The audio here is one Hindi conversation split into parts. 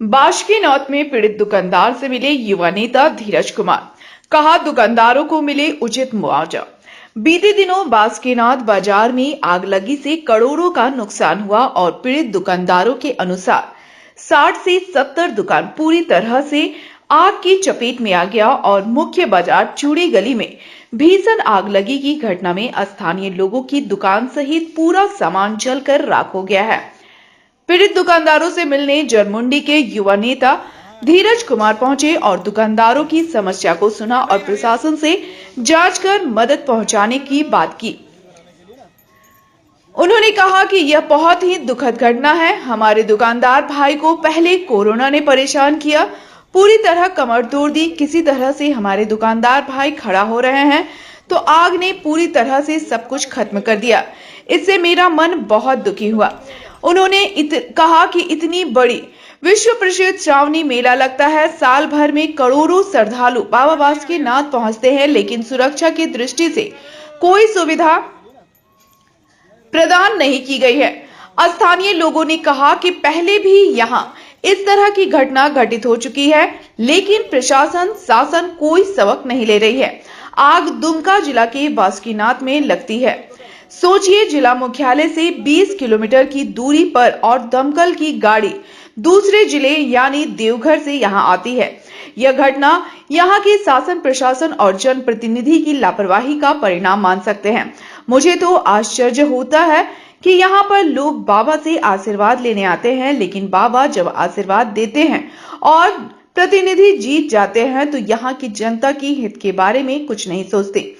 बाशकीनाथ में पीड़ित दुकानदार से मिले युवा नेता धीरज कुमार। कहा, दुकानदारों को मिले उचित मुआवजा। बीते दिनों बाशकीनाथ बाजार में आग लगी से करोड़ों का नुकसान हुआ और पीड़ित दुकानदारों के अनुसार 60 से 70 दुकान पूरी तरह से आग की चपेट में आ गया और मुख्य बाजार चूड़ी गली में भीषण आग लगी की घटना में स्थानीय लोगों की दुकान सहित पूरा सामान जलकर राख हो गया है। पीड़ित दुकानदारों से मिलने जरमुंडी के युवा नेता धीरज कुमार पहुंचे और दुकानदारों की समस्या को सुना और प्रशासन से जांच कर मदद पहुंचाने की बात की। उन्होंने कहा कि यह बहुत ही दुखद घटना है। हमारे दुकानदार भाई को पहले कोरोना ने परेशान किया, पूरी तरह कमर तोड़ दी। किसी तरह से हमारे दुकानदार भाई खड़ा हो रहे हैं तो आग ने पूरी तरह से सब कुछ खत्म कर दिया। इससे मेरा मन बहुत दुखी हुआ। उन्होंने कहा कि इतनी बड़ी विश्व प्रसिद्ध श्रावणी मेला लगता है, साल भर में करोड़ों श्रद्धालु बाबा बासुकीनाथ पहुंचते हैं, लेकिन सुरक्षा की दृष्टि से कोई सुविधा प्रदान नहीं की गई है। स्थानीय लोगों ने कहा कि पहले भी यहां इस तरह की घटना घटित हो चुकी है, लेकिन प्रशासन शासन कोई सबक नहीं ले रही है। आग दुमका जिला के बासुकीनाथ में लगती है। सोचिए, जिला मुख्यालय से 20 किलोमीटर की दूरी पर और दमकल की गाड़ी दूसरे जिले यानी देवघर से यहां आती है। यह घटना यहां के शासन प्रशासन और जनप्रतिनिधि की लापरवाही का परिणाम मान सकते हैं। मुझे तो आश्चर्य होता है कि यहाँ पर लोग बाबा से आशीर्वाद लेने आते हैं, लेकिन बाबा जब आशीर्वाद देते हैं और प्रतिनिधि जीत जाते हैं तो यहाँ की जनता की हित के बारे में कुछ नहीं सोचते।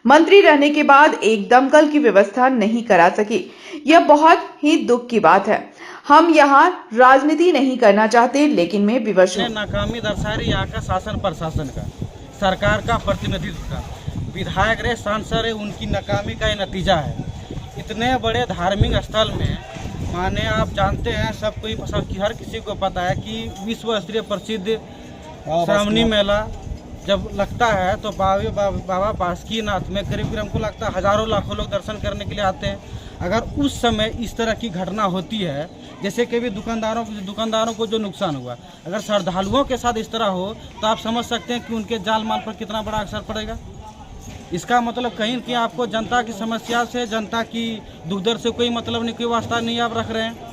मंत्री रहने के बाद एक दमकल की व्यवस्था नहीं करा सकी। यह बहुत ही दुख की बात है। हम यहाँ राजनीति नहीं करना चाहते, लेकिन मैं विवश हूँ। नाकामी दर्शा रही यहाँ का शासन प्रशासन का, सरकार का प्रतिनिधित्व का, विधायक रहे सांसद रहे, उनकी नाकामी का ये नतीजा है। इतने बड़े धार्मिक स्थल में माने आप जानते हैं, सब कोई हर किसी को पता है कि विश्व स्तरीय प्रसिद्ध श्रावणी मेला जब लगता है तो बाबा बासुकीनाथ में करीब हमको लगता है हजारों लाखों लोग दर्शन करने के लिए आते हैं। अगर उस समय इस तरह की घटना होती है, जैसे कि भी दुकानदारों को जो नुकसान हुआ, अगर श्रद्धालुओं के साथ इस तरह हो तो आप समझ सकते हैं कि उनके जान माल पर कितना बड़ा असर पड़ेगा। इसका मतलब कहीं कि आपको जनता की समस्या से, जनता की दुख दर्द से कोई मतलब नहीं, कोई वास्ता नहीं आप रख रहे हैं।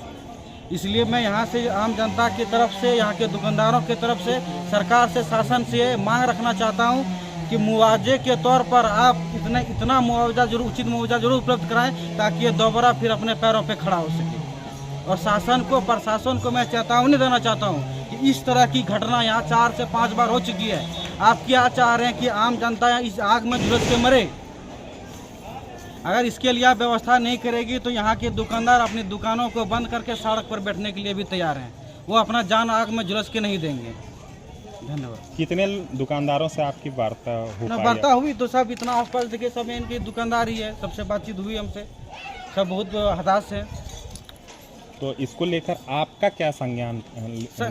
इसलिए मैं यहाँ से आम जनता की तरफ से, यहाँ के दुकानदारों की तरफ से, सरकार से, शासन से मांग रखना चाहता हूँ कि मुआवजे के तौर पर आप इतना मुआवजा जरूर, उचित मुआवजा जरूर उपलब्ध कराएं ताकि ये दोबारा फिर अपने पैरों पे खड़ा हो सके। और शासन को, प्रशासन को मैं चेतावनी देना चाहता हूँ कि इस तरह की घटना यहाँ 4 से 5 बार हो चुकी है। आप क्या चाह रहे हैं कि आम जनता इस आग में झुलस के मरे? अगर इसके लिए आप व्यवस्था नहीं करेगी तो यहाँ के दुकानदार अपनी दुकानों को बंद करके सड़क पर बैठने के लिए भी तैयार हैं। वो अपना जान आग में झुलस के नहीं देंगे। धन्यवाद। कितने दुकानदारों से आपकी वार्ता हुई? तो सब इतना आसपास देखे सब इनके दुकानदार ही है, सबसे बातचीत हुई हमसे, सब बहुत हताश है। तो इसको लेकर आपका क्या संज्ञान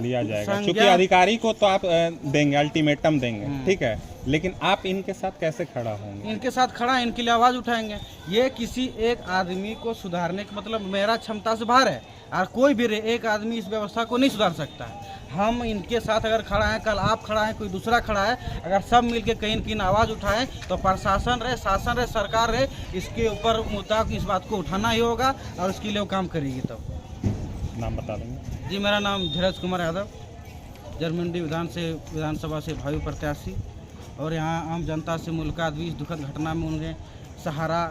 लिया जाएगा? क्योंकि अधिकारी को तो आप देंगे, अल्टीमेटम देंगे, ठीक है, लेकिन आप इनके साथ कैसे खड़ा होंगे? इनके साथ खड़ा, इनके लिए आवाज उठाएंगे। ये किसी एक आदमी को सुधारने का मतलब मेरा क्षमता से बाहर है, और कोई भी एक आदमी इस व्यवस्था को नहीं सुधार सकता है। हम इनके साथ अगर खड़ा है, कल आप खड़ा है, कोई दूसरा खड़ा है, अगर सब मिलके कहीं की आवाज़ उठाएं तो प्रशासन रहे, शासन रहे, सरकार रहे, इसके ऊपर मुताबिक इस बात को उठाना ही होगा और उसके लिए वो काम करेगी। तब नाम बता देंगे? जी, मेरा नाम धीरज कुमार यादव, जरमुंडी विधानसभा से भावी प्रत्याशी, और यहाँ आम जनता से मुलाकात हुई। इस दुखद घटना में उन्हें सहारा,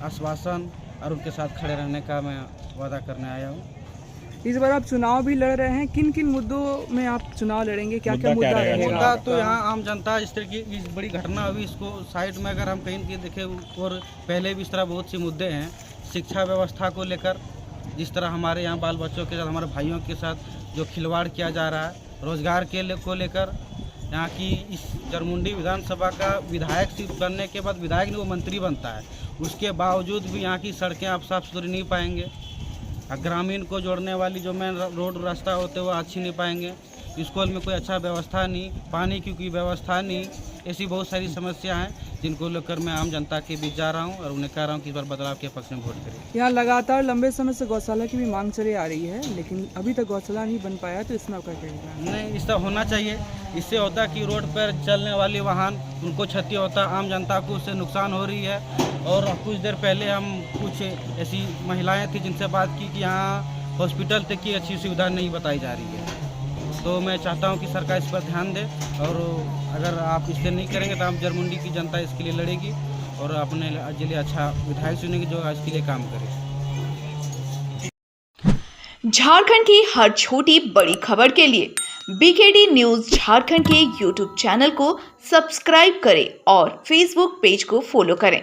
आश्वासन और उनके साथ खड़े रहने का मैं वादा करने आया हूँ। इस बार आप चुनाव भी लड़ रहे हैं, किन किन मुद्दों में आप चुनाव लड़ेंगे? क्या क्या मुद्दा रहेगा? मुद्दा तो यहाँ आम जनता, इस तरह की इस बड़ी घटना हुई, इसको साइड में अगर हम कहीं की देखें, और पहले भी इस तरह बहुत से मुद्दे हैं। शिक्षा व्यवस्था को लेकर, जिस तरह हमारे यहाँ बाल बच्चों के साथ, हमारे भाइयों के साथ जो खिलवाड़ किया जा रहा है, रोजगार को लेकर, यहाँ की इस जरमुंडी विधानसभा का विधायक सिर्फ बनने के बाद विधायक नहीं, वो मंत्री बनता है, उसके बावजूद भी यहाँ की सड़कें आप साफ सुथरी नहीं पाएंगे। ग्रामीण को जोड़ने वाली जो मेन रोड रास्ता होते हैं वो अच्छी नहीं पाएंगे। स्कूल में कोई अच्छा व्यवस्था नहीं, पानी की कोई व्यवस्था नहीं, ऐसी बहुत सारी समस्या हैं जिनको लेकर मैं आम जनता के बीच जा रहा हूं और उन्हें कह रहा हूं कि इस बार बदलाव के पक्ष में वोट करें। यहाँ लगातार लंबे समय से गौशाला की भी मांग चली आ रही है, लेकिन अभी तक गौशाला नहीं बन पाया, तो इसमें आपका क्या कहना है? नहीं, इसका होना चाहिए। इससे होता कि रोड पर चलने वाले वाहन उनको क्षति होता, आम जनता को उससे नुकसान हो रही है। और कुछ देर पहले हम कुछ ऐसी महिलाएं थी जिनसे बात की कि यहाँ हॉस्पिटल तक की अच्छी सुविधा नहीं बताई जा रही है। तो मैं चाहता हूँ कि सरकार इस पर ध्यान दे, और अगर आप इससे नहीं करेंगे तो आप जरमुंडी की जनता इसके लिए लड़ेगी और अपने लिए अच्छा विधायक चुनेगी जो इसके लिए काम करे। झारखंड की हर छोटी बड़ी खबर के लिए बीकेडी न्यूज झारखंड के यूट्यूब चैनल को सब्सक्राइब करें और फेसबुक पेज को फॉलो करें।